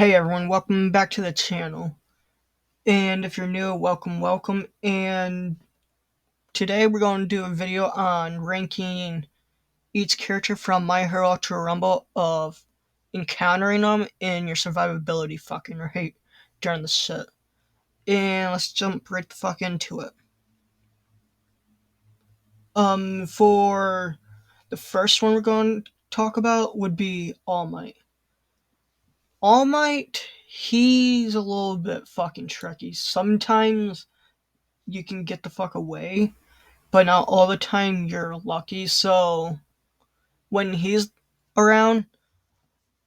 Hey everyone, welcome back to the channel. And if you're new, welcome. And today we're going to do a video on ranking each character from MHUR Character of encountering them and your survivability fucking rate during the shit. And let's jump right the fuck into it. For the first one we're going to talk about would be All Might. All Might, he's a little bit fucking tricky. Sometimes you can get the fuck away, but not all the time you're lucky. So when he's around,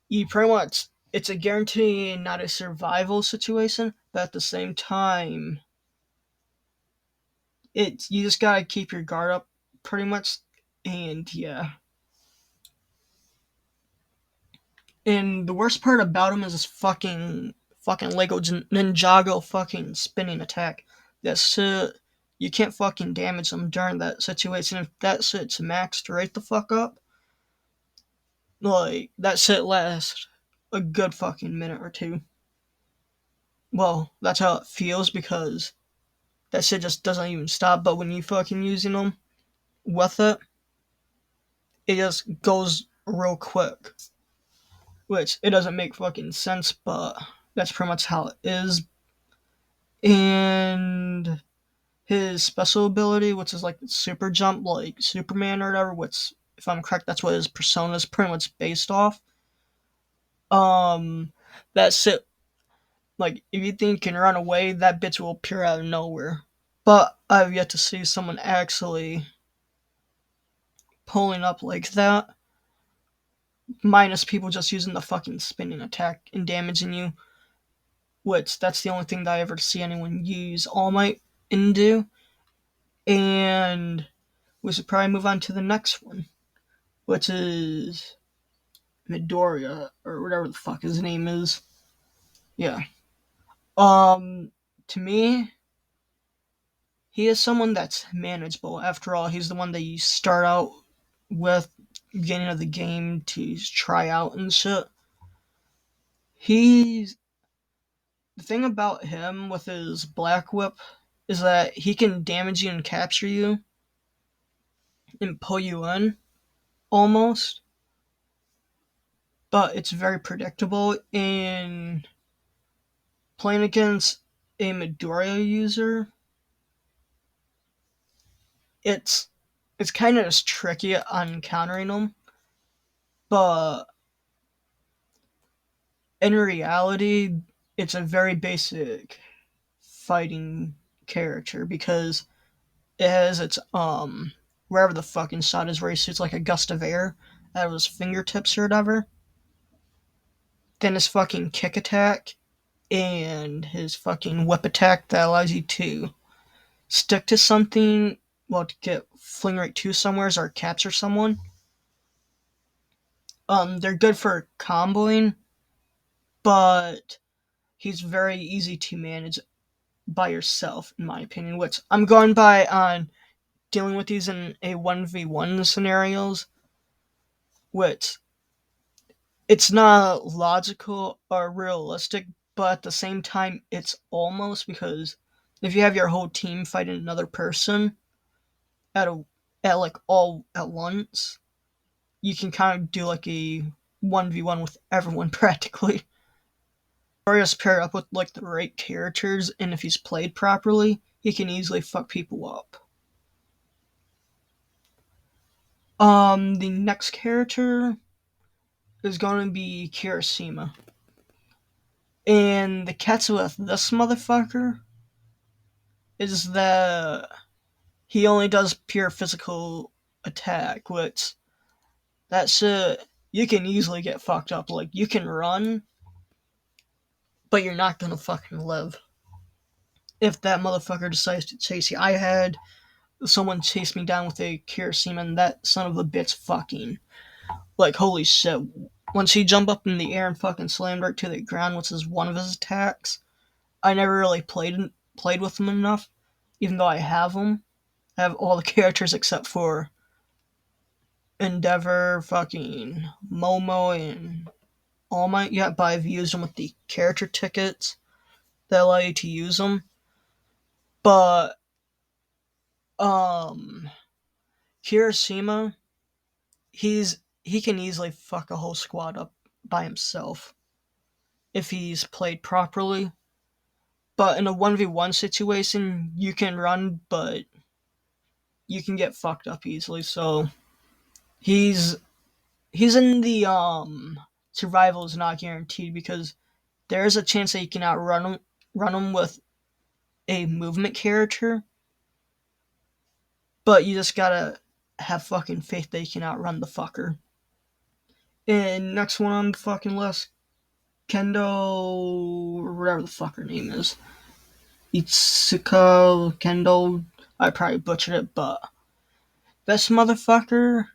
you pretty much it's a guarantee, not a survival situation, but at the same time, it's you just gotta keep your guard up, pretty much. And yeah, and the worst part about him is this fucking Lego Ninjago fucking spinning attack. That shit, you can't fucking damage him during that situation. If that shit's maxed right the fuck up, like, that shit lasts a good fucking minute or two. Well, that's how it feels because that shit just doesn't even stop. But when you fucking using them with it, it just goes real quick. Which, it doesn't make fucking sense, but that's pretty much how it is. And his special ability, which is like super jump, like Superman or whatever, which, if I'm correct, that's what his persona is pretty much based off. Um, that shit, like, if you think you can run away, that bitch will appear out of nowhere. But I've yet to see someone actually pulling up like that, minus people just using the fucking spinning attack and damaging you, which that's the only thing that I ever see anyone use All Might and do. And we should probably move on to the next one, which is Midoriya, or whatever the fuck his name is. Yeah. Um, to me, he is someone that's manageable. After all, he's the one that you start out with beginning of the game to try out and shit. He's the thing about him with his black whip is that he can damage you and capture you and pull you in almost, but it's very predictable. In playing against a Midoriya user, it's it's kind of just tricky on countering them, but in reality, it's a very basic fighting character because it has its wherever the fucking shot is where he shoots like a gust of air out of his fingertips or whatever. Then his fucking kick attack and his fucking whip attack that allows you to stick to something, well, to get fling right to somewheres or capture someone. They're good for comboing, but he's very easy to manage by yourself, in my opinion, which I'm going by on dealing with these in a 1v1 scenarios, which it's not logical or realistic, but at the same time, it's almost, because if you have your whole team fighting another person at a at like all at once, you can kind of do like a 1v1 with everyone practically. Or just pair up with like the right characters, and if he's played properly, he can easily fuck people up. The next character is going to be Kirishima. And the catch with this motherfucker is that he only does pure physical attack, which that shit, you can easily get fucked up. Like, you can run, but you're not gonna fucking live. If that motherfucker decides to chase you. I had someone chase me down with a Kirishima, and that son of a bitch fucking, like, holy shit. Once he jumped up in the air and fucking slammed right to the ground, which is one of his attacks, I never really played with him enough, even though I have him. I have all the characters except for Endeavor, fucking Momo, and All Might yet, but I've used them with the character tickets that allow you to use them. But um, Hiroshima, he can easily fuck a whole squad up by himself if he's played properly. But in a 1v1 situation, you can run, but you can get fucked up easily. So he's he's in the survival is not guaranteed because there is a chance that you can run him with a movement character, but you just gotta have fucking faith that you can outrun the fucker. And next one on the fucking list, Kendo, or whatever the fuck her name is. Itsuka Kendo. I probably butchered it, but this motherfucker,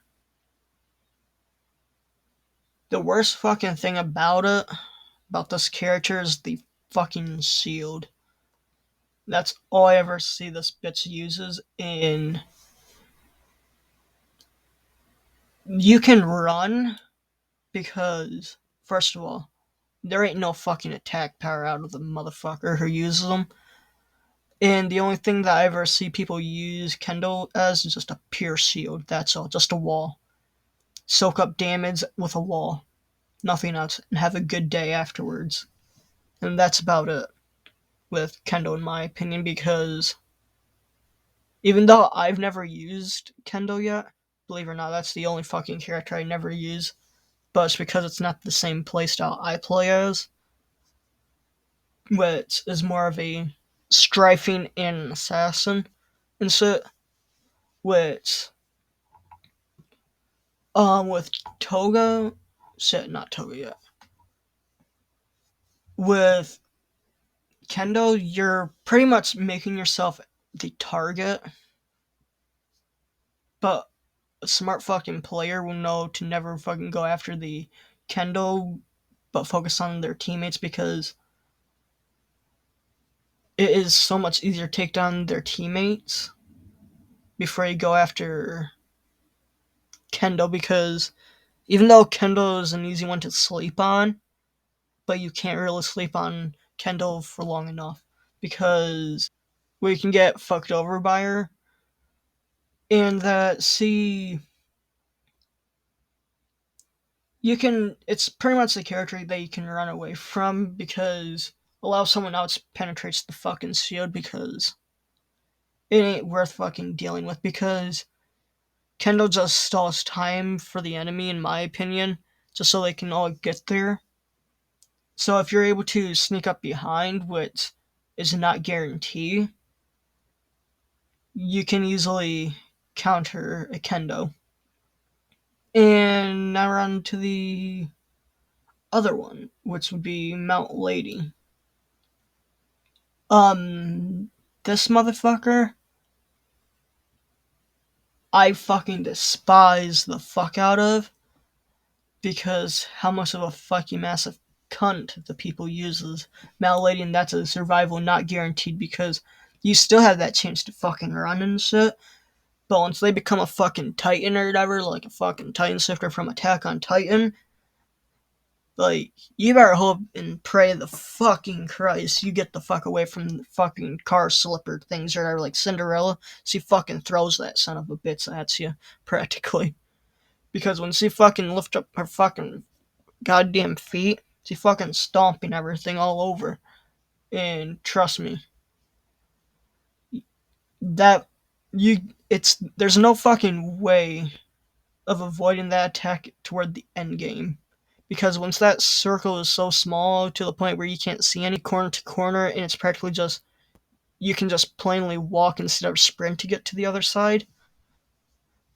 the worst fucking thing about this character is the fucking shield. That's all I ever see this bitch uses, and you can run because, first of all, there ain't no fucking attack power out of the motherfucker who uses them. And the only thing that I ever see people use Kendo as is just a pure shield. That's all, just a wall. Soak up damage with a wall. Nothing else. And have a good day afterwards. And that's about it with Kendo, in my opinion, because even though I've never used Kendo yet, believe it or not, that's the only fucking character I never use. But it's because it's not the same playstyle I play as, which is more of a strafing and an assassin. And so, which, with Toga, shit, not Toga yet. With Kendo, you're pretty much making yourself the target, but a smart fucking player will know to never fucking go after the Kendo, but focus on their teammates because it is so much easier to take down their teammates before you go after Kendo, because even though Kendo is an easy one to sleep on, but you can't really sleep on Kendo for long enough because we can get fucked over by her. And that, see, it's pretty much the character that you can run away from because allow someone else penetrates the fucking shield because it ain't worth fucking dealing with because Kendo just stalls time for the enemy, in my opinion, just so they can all get there. So if you're able to sneak up behind, which is not guaranteed, you can easily counter a Kendo. And now we're on to the other one, which would be Mount Lady. This motherfucker, I fucking despise the fuck out of because how much of a fucking massive cunt the people uses Mount Lady, and that's a survival not guaranteed because you still have that chance to fucking run and shit. But once they become a fucking Titan or whatever, like a fucking Titan Shifter from Attack on Titan, like, you better hope and pray the fucking Christ you get the fuck away from the fucking car slipper things or whatever, like Cinderella. She fucking throws that son of a bitch at you, practically. Because when she fucking lift up her fucking goddamn feet, she fucking stomping everything all over. And trust me, that there's no fucking way of avoiding that attack toward the end game. Because once that circle is so small to the point where you can't see any corner to corner, and it's practically just, you can just plainly walk instead of sprint to get to the other side,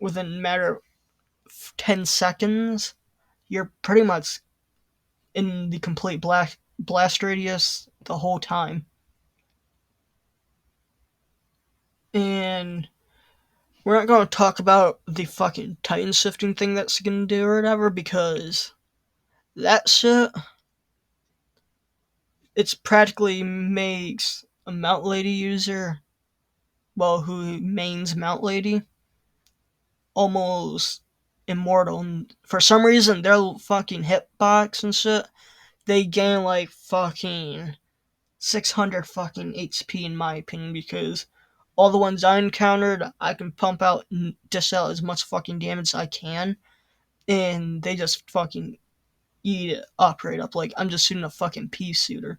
within a matter of 10 seconds, you're pretty much in the complete blast radius the whole time. And we're not going to talk about the fucking Titan shifting thing that's going to do or whatever, because that shit, it's practically makes a Mount Lady user, well, who mains Mount Lady, almost immortal. And for some reason, their fucking hitbox and shit, they gain like fucking 600 fucking HP in my opinion, because all the ones I encountered, I can pump out and dish out as much fucking damage as I can, and they just fucking eat it up right up. Like I'm just shooting a fucking pea shooter.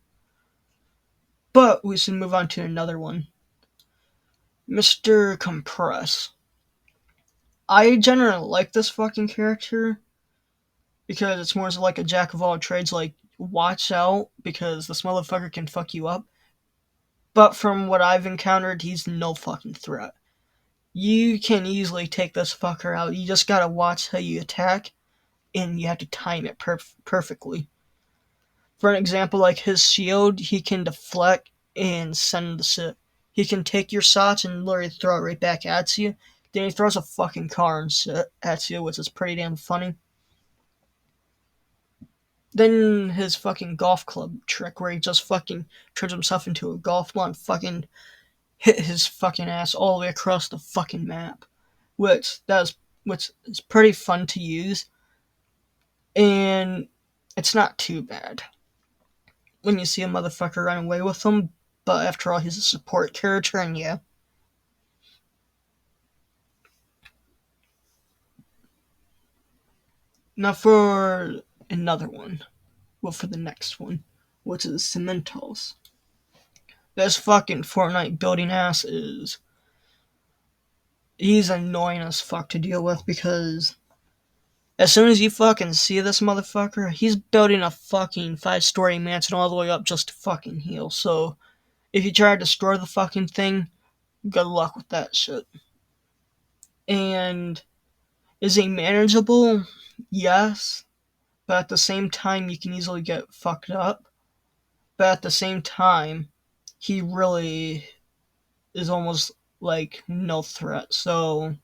But we should move on to another one. Mr. Compress. I generally like this fucking character because it's more like a jack of all trades. Like, watch out because this motherfucker can fuck you up. But from what I've encountered, he's no fucking threat. You can easily take this fucker out. You just gotta watch how you attack, and you have to time it perfectly. For an example, like his shield, he can deflect and send the shit. He can take your shots and literally throw it right back at you. Then he throws a fucking car and shit at you, which is pretty damn funny. Then his fucking golf club trick, where he just fucking turns himself into a golf ball and fucking hit his fucking ass all the way across the fucking map, which is pretty fun to use, and it's not too bad when you see a motherfucker run away with him. But after all, he's a support character, and yeah. Now for another one. Well, for the next one, which is Cementos. This fucking Fortnite building ass is. He's annoying as fuck to deal with because as soon as you fucking see this motherfucker, he's building a fucking 5-story mansion all the way up just to fucking heal. So if you try to destroy the fucking thing, good luck with that shit. And is he manageable? Yes. But at the same time, you can easily get fucked up. But at the same time, he really is almost like no threat. So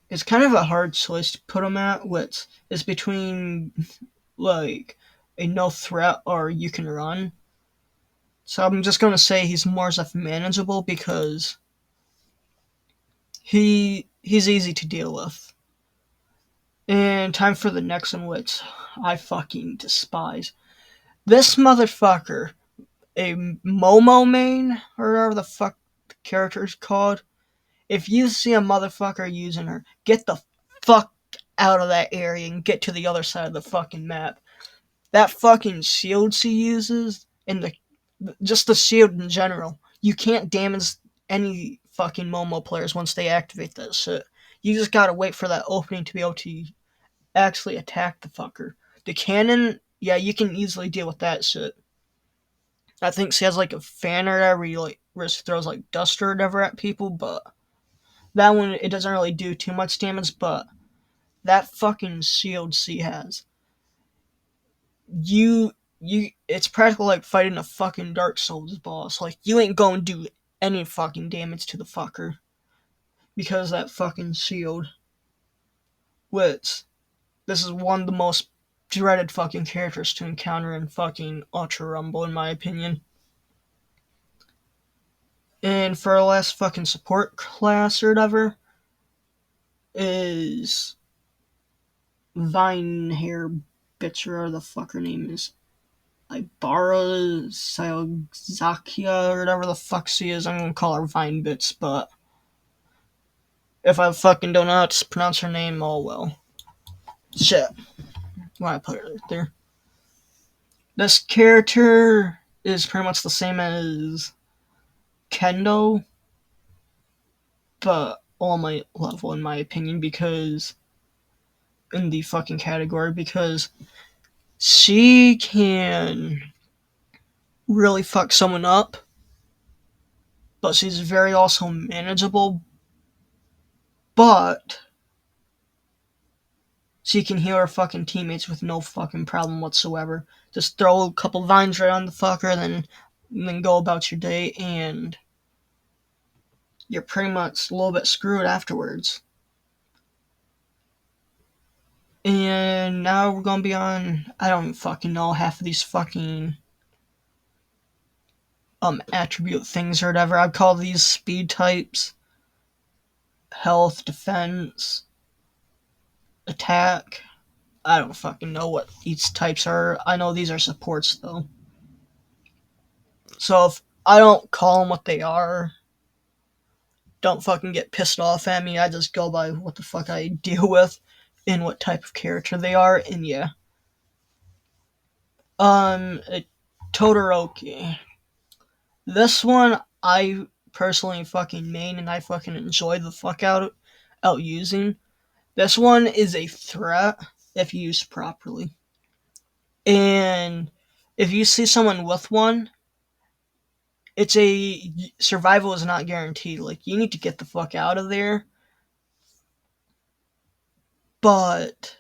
it's kind of a hard choice to put him at, which is between like a no threat or you can run. So I'm just gonna say he's more stuff manageable because he's easy to deal with. And time for the next one, which I fucking despise. This motherfucker, a Momo main, or whatever the fuck the character's called. If you see a motherfucker using her, get the fuck out of that area and get to the other side of the fucking map. That fucking shield she uses, and just the shield in general, you can't damage any fucking Momo players once they activate that shit. You just gotta wait for that opening to be able to actually attack the fucker. The cannon, yeah, you can easily deal with that shit. I think she has like a fan or whatever, where she throws like dust or whatever at people, but that one, it doesn't really do too much damage. But that fucking shield she has, it's practically like fighting a fucking Dark Souls boss. Like, you ain't gonna do any fucking damage to the fucker because of that fucking shield. Which, this is one of the most dreaded fucking characters to encounter in fucking Ultra Rumble, in my opinion. And for our last fucking support class or whatever is Vine Hair Bitch, or the fuck her name is. Ibara Sayozakia, or whatever the fuck she is. I'm gonna call her Vine Bits, but if I fucking don't know how to pronounce her name, oh well. Shit. Why I put it right there. This character is pretty much the same as Kendo, but on my level, in my opinion, because in the fucking category, because she can really fuck someone up, but she's very also manageable, but she can heal her fucking teammates with no fucking problem whatsoever. Just throw a couple vines right on the fucker, then go about your day, and you're pretty much a little bit screwed afterwards. And now we're gonna be on, I don't fucking know, half of these fucking attribute things or whatever. I'd call these speed types, health, defense, attack. I don't fucking know what these types are. I know these are supports though. So if I don't call them what they are, don't fucking get pissed off at me. I just go by what the fuck I deal with and what type of character they are, and yeah. Um, Todoroki. This one I personally fucking main and I fucking enjoy the fuck out using. This one is a threat if used properly. And if you see someone with one, it's a survival is not guaranteed. Like you need to get the fuck out of there. But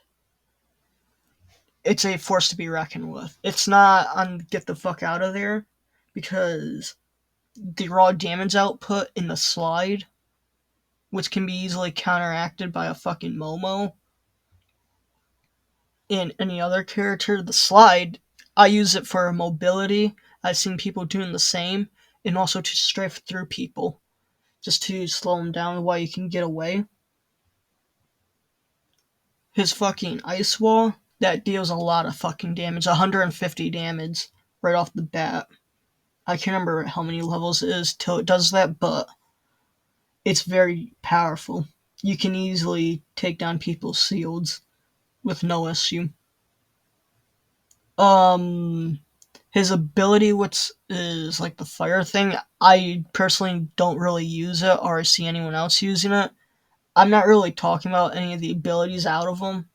it's a force to be reckoned with. It's not on get the fuck out of there because the raw damage output in the slide, which can be easily counteracted by a fucking Momo and any other character, the slide, I use it for mobility. I've seen people doing the same, and also to strafe through people, just to slow them down while you can get away. His fucking ice wall, that deals a lot of fucking damage, 150 damage right off the bat. I can't remember how many levels it is till it does that, but it's very powerful. You can easily take down people's shields with no issue. Um, his ability, which is like the fire thing, I personally don't really use it or see anyone else using it. I'm not really talking about any of the abilities out of them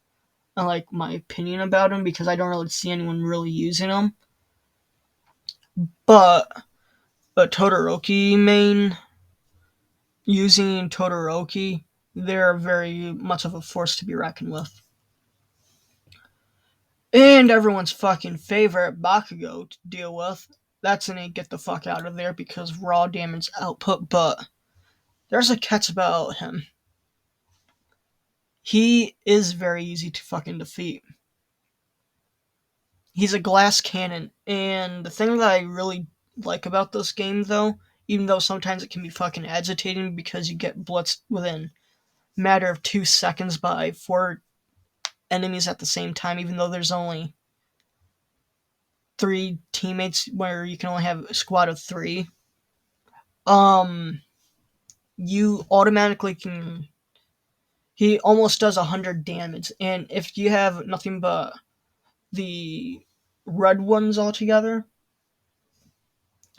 and like my opinion about them because I don't really see anyone really using them. But a Todoroki main, using Todoroki, they're very much of a force to be reckoned with. And everyone's fucking favorite, Bakugo, to deal with. That's an get the fuck out of there because raw damage output, but there's a catch about him. He is very easy to fucking defeat. He's a glass cannon, and the thing that I really like about this game, though, even though sometimes it can be fucking agitating because you get blitzed within a matter of 2 seconds by 4 enemies at the same time, even though there's only 3 teammates where you can only have a squad of 3. Um, you automatically can. He almost does 100 damage, and if you have nothing but the red ones altogether,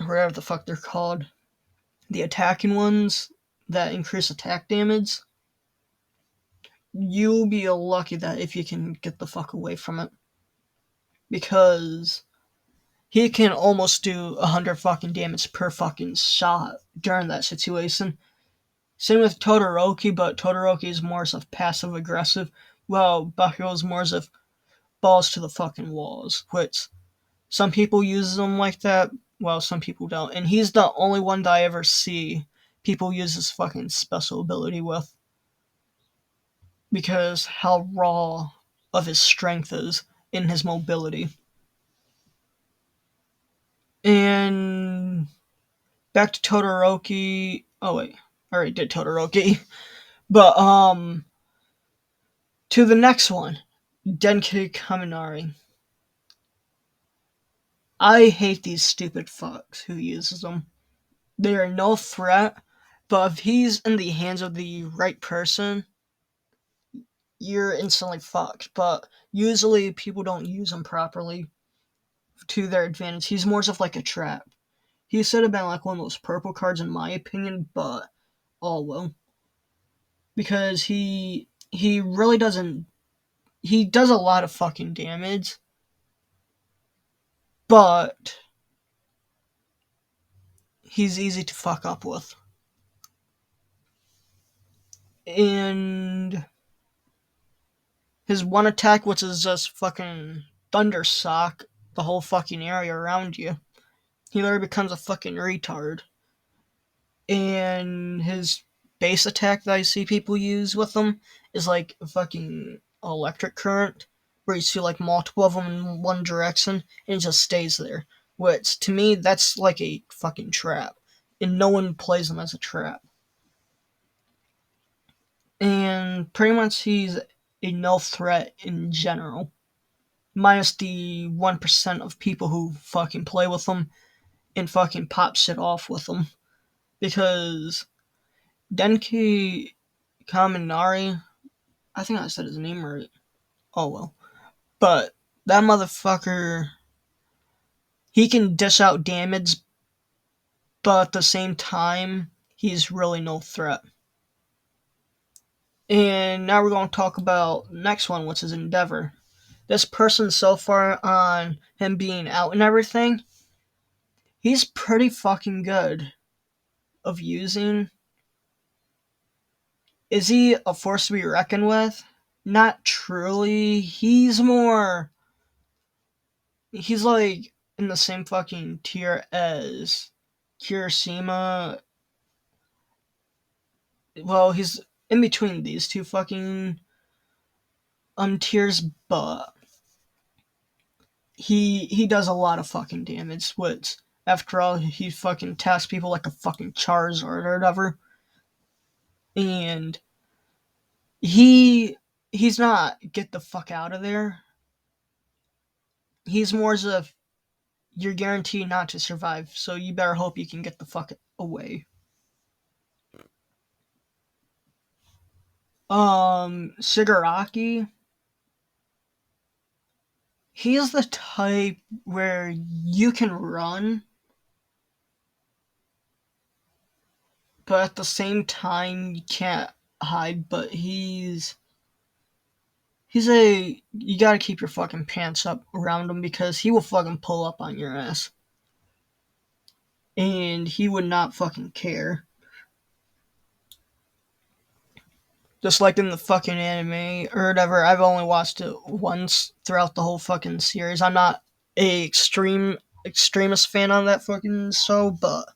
or whatever the fuck they're called, the attacking ones that increase attack damage, you'll be lucky that if you can get the fuck away from it. Because he can almost do 100 fucking damage per fucking shot during that situation. Same with Todoroki, but Todoroki is more of passive aggressive, while Bakugo is more of balls to the fucking walls, which some people use them like that, while some people don't. And he's the only one that I ever see people use his fucking special ability with. Because how raw of his strength is in his mobility. And back to Todoroki. Oh wait, I already did Todoroki. But to the next one, Denki Kaminari. I hate these stupid fucks who uses them. They are no threat, but if he's in the hands of the right person, you're instantly fucked. But usually people don't use him properly to their advantage. He's more of like a trap. He should have been like one of those purple cards in my opinion, but oh well. Because he really doesn't, he does a lot of fucking damage, but he's easy to fuck up with. And his one attack, which is just fucking thunder sock the whole fucking area around you. He literally becomes a fucking retard. And his base attack that I see people use with him is like a fucking electric current, where you see like multiple of them in one direction, and it just stays there. Which, to me, that's like a fucking trap. And no one plays him as a trap. And pretty much a null threat in general, minus the 1% of people who fucking play with them and fucking pop shit off with them. Because Denki Kaminari, I think I said his name right. Oh well. But that motherfucker, he can dish out damage, but at the same time, he's really no threat. And now we're going to talk about the next one, which is Endeavor. This person so far on him being out and everything, he's pretty fucking good of using. Is he a force to be reckoned with? Not truly. He's like in the same fucking tier as Kirishima. Well, he's in between these two fucking tiers, but he does a lot of fucking damage, which after all he fucking attacks people like a fucking Charizard or whatever. And he's not get the fuck out of there. He's more as if you're guaranteed not to survive, so you better hope you can get the fuck away. Shigaraki, he's the type where you can run, but at the same time you can't hide, but he's a you gotta keep your fucking pants up around him because he will fucking pull up on your ass. And he would not fucking care. Just like in the fucking anime or whatever, I've only watched it once throughout the whole fucking series. I'm not a extremist fan on that fucking show, but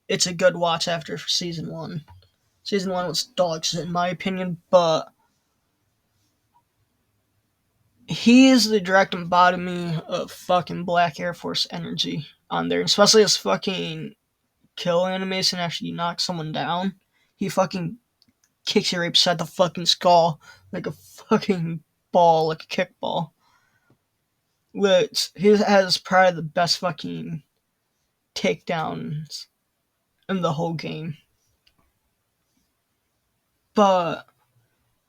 it's a good watch after season one. Season one was dog shit in my opinion, but he is the direct embodiment of fucking Black Air Force energy on there, especially his fucking kill animation after you knock someone down. He fucking kicks you right beside the fucking skull like a fucking ball, like a kickball. Which he has probably the best fucking takedowns in the whole game. But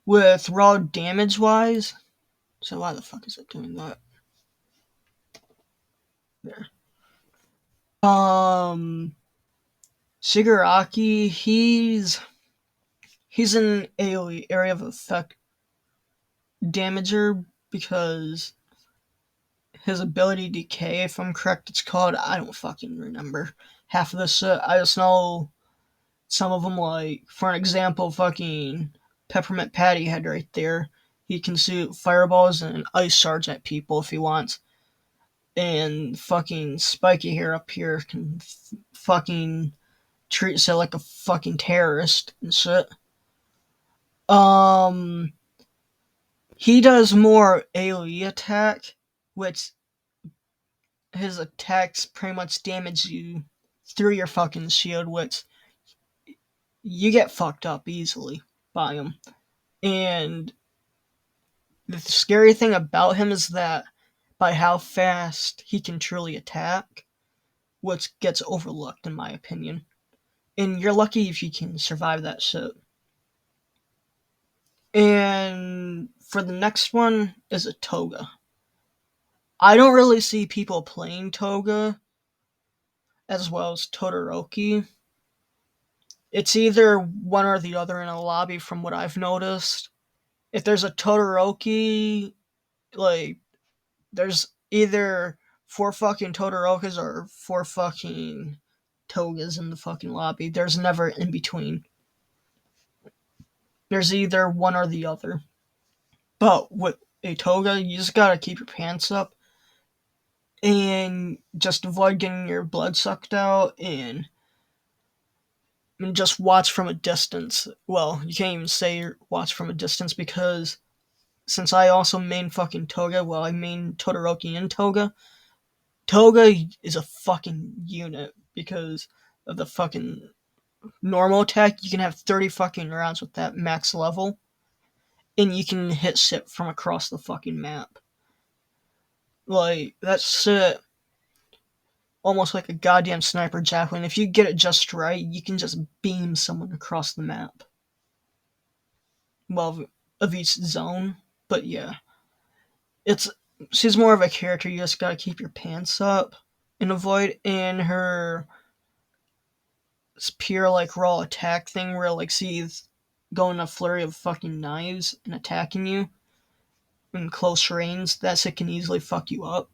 with raw damage wise, so why the fuck is it doing that? There. Shigaraki, he's an AoE area of effect damager because his ability decay, if I'm correct, it's called. I don't fucking remember half of this shit. I just know some of them, like for an example, fucking Peppermint Patty head right there. He can shoot fireballs and ice shards at people if he wants. And fucking Spiky hair up here can fucking treat himself like a fucking terrorist and shit. Um, he does more AoE attack, which his attacks pretty much damage you through your fucking shield, which you get fucked up easily by him. And the scary thing about him is that by how fast he can truly attack, which gets overlooked in my opinion. And you're lucky if you can survive that shit. And for the next one is a Toga. I don't really see people playing Toga as well as Todoroki. It's either one or the other in a lobby from what I've noticed. If there's a Todoroki, like, there's either 4 fucking Todorokas or 4 fucking Togas in the fucking lobby. There's never in between. There's either one or the other. But with a Toga, you just gotta keep your pants up and just avoid getting your blood sucked out and just watch from a distance. Well, you can't even say watch from a distance because since I also main fucking Toga, well, I main Todoroki and Toga. Toga is a fucking unit because of the fucking normal attack. You can have 30 fucking rounds with that max level. and you can hit shit from across the fucking map. Like, that's it. Almost like a goddamn sniper javelin. If you get it just right, you can just beam someone across the map. Well, of each zone, but yeah. It's she's more of a character you just gotta keep your pants up and avoid, and her pure like raw attack thing where like she's going a flurry of fucking knives and attacking you in close range, that shit can easily fuck you up.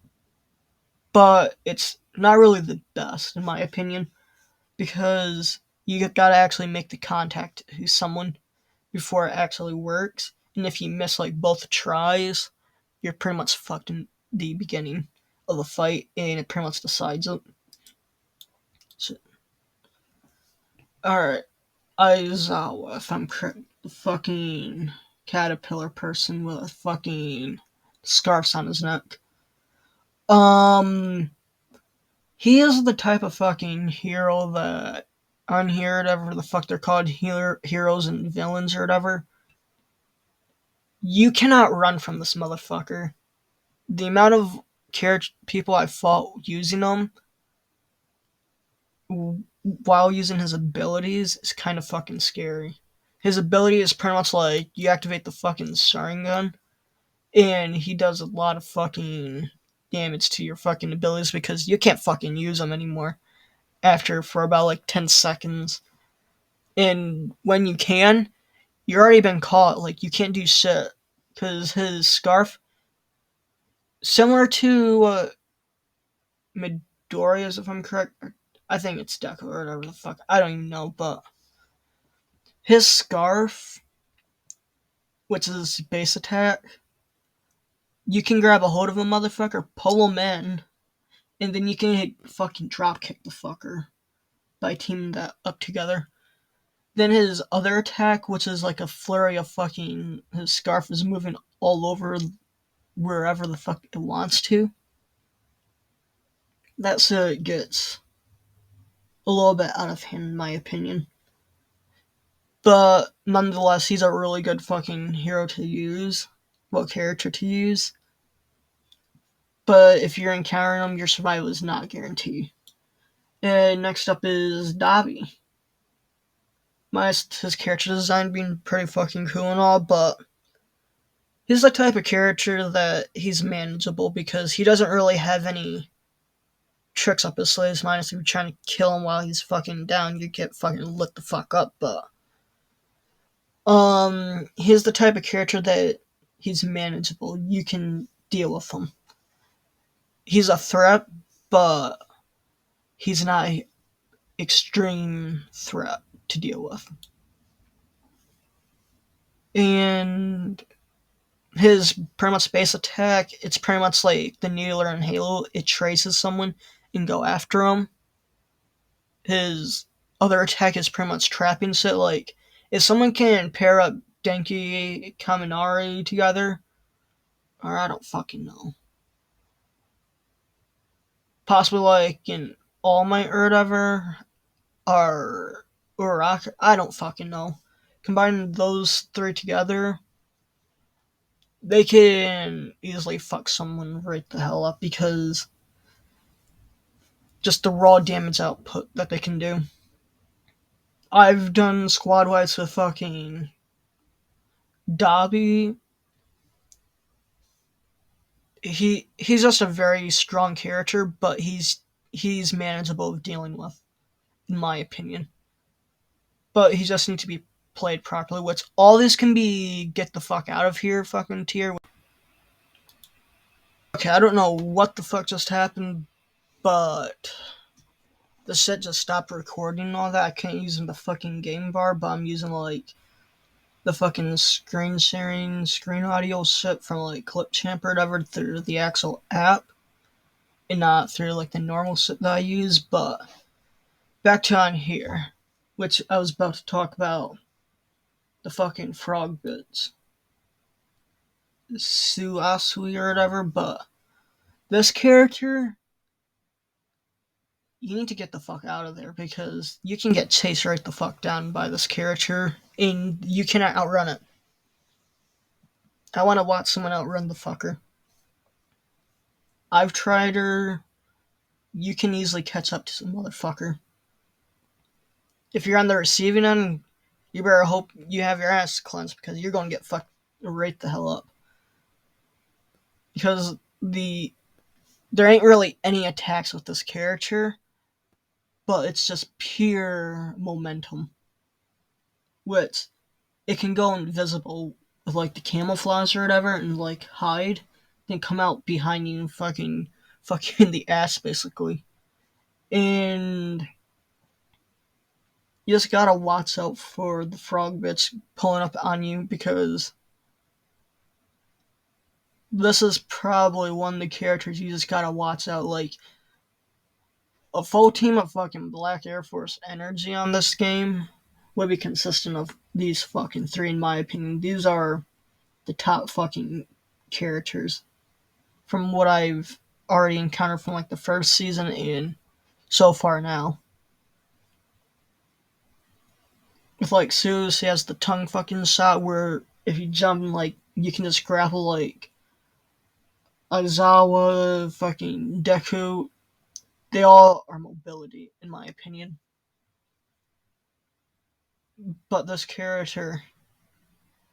But it's not really the best in my opinion because you gotta actually make the contact to someone before it actually works. And if you miss like both tries, you're pretty much fucked in the beginning of the fight, and it pretty much decides it. So, alright, Aizawa, if I'm correct, the fucking caterpillar person with a fucking scarves on his neck. Um, he is the type of fucking hero that on here, whatever the fuck they're called, heroes and villains or whatever. You cannot run from this motherfucker. The amount of people I fought using him while using his abilities is kind of fucking scary. His ability is pretty much like you activate the fucking Sharingan, and he does a lot of fucking damage to your fucking abilities because you can't fucking use them anymore after for about like 10 seconds. And when you can, you're already been caught. Like, you can't do shit because his scarf, similar to Midoriya's, if I'm correct. I think it's Deku or whatever the fuck. I don't even know, but his scarf, which is base attack, you can grab a hold of a motherfucker, pull him in, and then you can fucking drop kick the fucker by teaming that up together. Then his other attack, which is like a flurry of fucking, his scarf is moving all over wherever the fuck it wants to. That's it gets a little bit out of hand, in my opinion. But nonetheless, he's a really good fucking hero to use. Well, character to use. But if you're encountering him, your survival is not guaranteed. And next up is Dabi. His character design being pretty fucking cool and all, but he's the type of character that he's manageable because he doesn't really have any tricks up his sleeves, minus if you're trying to kill him while he's fucking down, you get fucking lit the fuck up, but he's the type of character that he's manageable. You can deal with him. He's a threat, but he's not an extreme threat to deal with. And his pretty much base attack, it's pretty much like the Needler in Halo. It traces someone and go after him. His other attack is pretty much trapping shit. Like, if someone can pair up Denki Kaminari together, or I don't fucking know. Possibly like in All Might or whatever, or Uraraka, I don't fucking know. Combining those three together, they can easily fuck someone right the hell up because just the raw damage output that they can do. I've done squad wides with fucking Dabi. He's just a very strong character, but he's manageable dealing with, in my opinion. But he just needs to be played properly. Which all this can be get the fuck out of here fucking tier. Okay, I don't know what the fuck just happened, but the shit just stopped recording and all that. I can't use the fucking game bar, but I'm using like the fucking screen sharing, screen audio shit from like Clipchamp or whatever through the actual app, and not through like the normal shit that I use. But back to on here, which I was about to talk about the fucking frog bits, Suasui or whatever. But this character, you need to get the fuck out of there because you can get chased right the fuck down by this character and you cannot outrun it. I want to watch someone outrun the fucker. I've tried her. You can easily catch up to some motherfucker. If you're on the receiving end, you better hope you have your ass cleansed because you're going to get fucked right the hell up. Because there ain't really any attacks with this character, but it's just pure momentum. Which it can go invisible with like the camouflage or whatever and like hide, then come out behind you and fuck you in the ass basically. And you just gotta watch out for the frog bitch pulling up on you because this is probably one of the characters you just gotta watch out. Like a full team of fucking Black Air Force energy on this game would be consistent of these fucking three, in my opinion. These are the top fucking characters from what I've already encountered from like the first season and so far now. With like Zeus, he has the tongue fucking shot where if you jump, like you can just grapple like Aizawa, fucking Deku. They all are mobility, in my opinion. But this character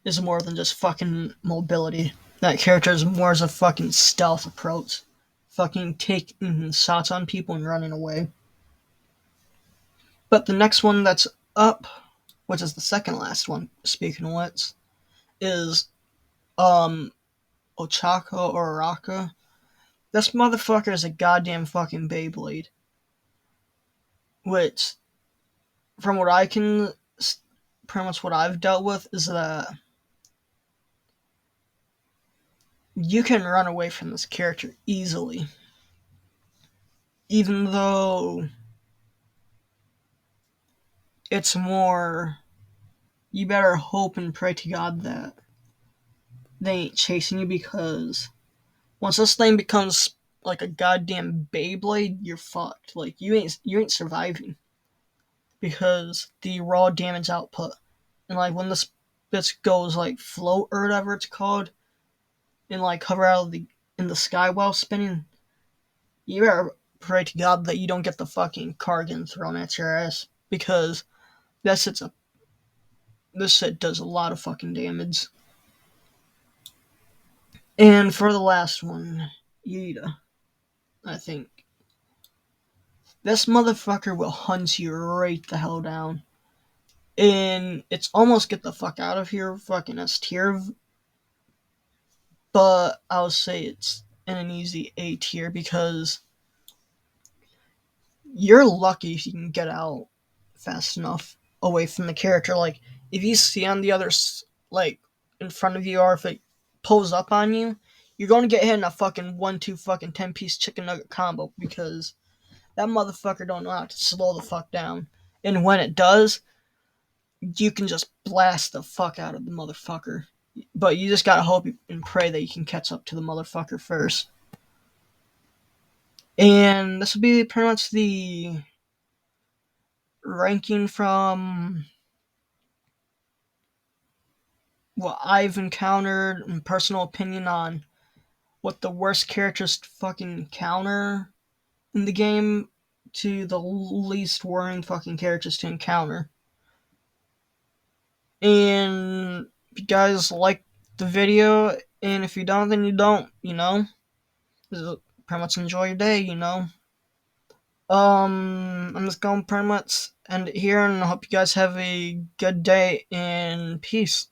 is more than just fucking mobility. That character is more as a fucking stealth approach. Fucking taking shots on people and running away. But the next one that's up, which is the second last one, speaking of which, is Ochako or Araka. This motherfucker is a goddamn fucking Beyblade. Which, from what I can, pretty much what I've dealt with is that you can run away from this character easily. Even though it's more, you better hope and pray to God that they ain't chasing you because once this thing becomes like a goddamn Beyblade, you're fucked. Like you ain't surviving because the raw damage output and like when this bitch goes like float or whatever it's called and like hover out of the in the sky while spinning, you better pray to God that you don't get the fucking car getting thrown at your ass because this shit does a lot of fucking damage. And for the last one, Yida, I think. This motherfucker will hunt you right the hell down. And it's almost get the fuck out of here fucking S tier, but I would say it's in an easy A tier because you're lucky if you can get out fast enough away from the character. Like, if you see on the other, like, in front of you or if it pulls up on you, you're going to get hit in a fucking 1-2 fucking 10-piece chicken nugget combo because that motherfucker don't know how to slow the fuck down. And when it does, you can just blast the fuck out of the motherfucker. But you just gotta hope and pray that you can catch up to the motherfucker first. And this will be pretty much the ranking from what I've encountered and personal opinion on what the worst characters to fucking counter in the game to the least worrying fucking characters to encounter. And if you guys like the video, and if you don't, then you don't, you know? Just pretty much enjoy your day, you know? I'm just going to pretty much end it here, and I hope you guys have a good day, and peace.